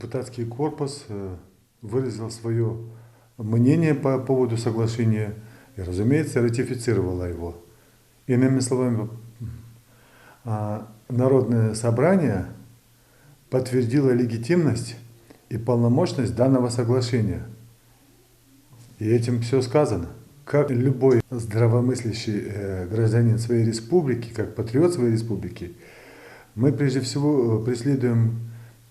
Депутатский корпус выразил свое мнение по поводу соглашения и, разумеется, ратифицировало его. Иными словами, Народное собрание подтвердило легитимность и полномочность данного соглашения. И этим все сказано. Как любой здравомыслящий гражданин своей республики, как патриот своей республики, мы прежде всего преследуем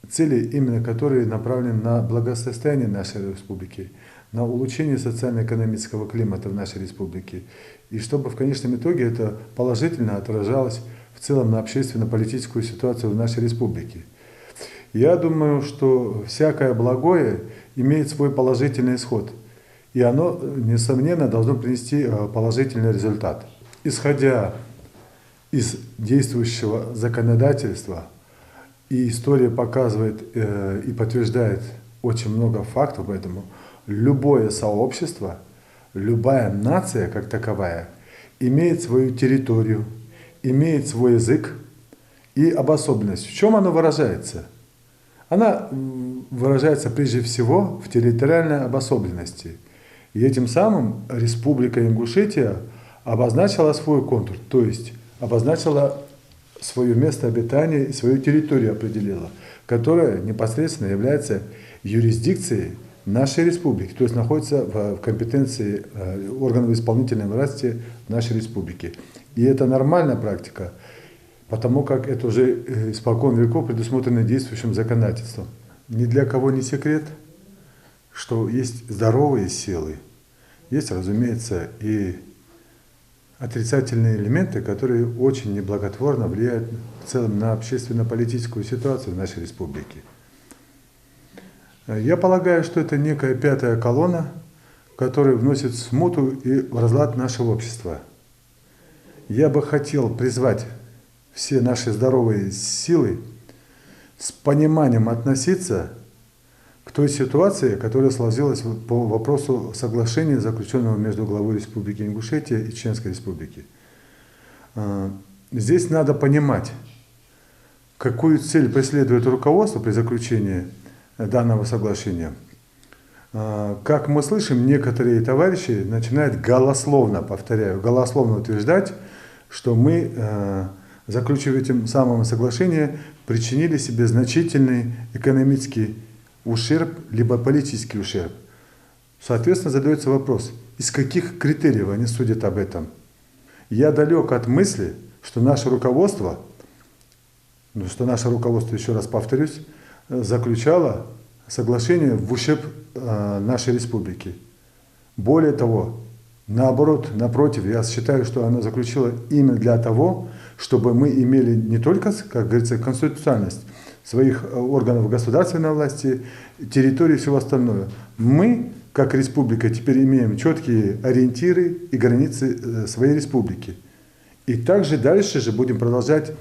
цели, именно которые направлены на благосостояние нашей республики, на улучшение социально-экономического климата в нашей республике, и чтобы в конечном итоге это положительно отражалось в целом на общественно-политическую ситуацию в нашей республике. Я думаю, что всякое благое имеет свой положительный исход, и оно, несомненно, должно принести положительный результат. Исходя из действующего законодательства, и история показывает и подтверждает очень много фактов, поэтому любое сообщество, любая нация как таковая имеет свою территорию, имеет свой язык и обособленность. В чем она выражается? Она выражается прежде всего в территориальной обособленности. И этим самым Республика Ингушетия обозначила свой контур, то есть обозначила свое место обитания и свою территорию определила, которая непосредственно является юрисдикцией нашей республики, то есть находится в компетенции органов исполнительной власти нашей республики. И это нормальная практика, потому как это уже испокон веков предусмотрено действующим законодательством. Ни для кого не секрет, что есть здоровые силы, есть, разумеется, и отрицательные элементы, которые очень неблаготворно влияют в целом на общественно-политическую ситуацию в нашей республике. Я полагаю, что это некая пятая колонна, которая вносит смуту и в разлад нашего общества. Я бы хотел призвать все наши здоровые силы с пониманием относиться к той ситуации, которая сложилась по вопросу соглашения, заключенного между главой Республики Ингушетия и Чеченской Республики. Здесь надо понимать, какую цель преследует руководство при заключении данного соглашения. Как мы слышим, некоторые товарищи начинают голословно, повторяю, голословно утверждать, что мы, заключив этим самым соглашение, причинили себе значительный экономический ущерб, либо политический ущерб. Соответственно, задается вопрос, из каких критериев они судят об этом. Я далек от мысли, что наше руководство, еще раз повторюсь, заключало соглашение в ущерб нашей республики. Более того, наоборот, напротив, я считаю, что оно заключило именно для того, чтобы мы имели не только, как говорится, конституционность своих органов государственной власти, территории и всего остального. Мы, как республика, теперь имеем четкие ориентиры и границы своей республики. И также дальше же будем продолжать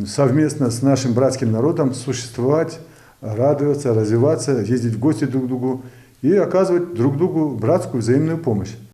совместно с нашим братским народом существовать, радоваться, развиваться, ездить в гости друг к другу и оказывать друг другу братскую взаимную помощь.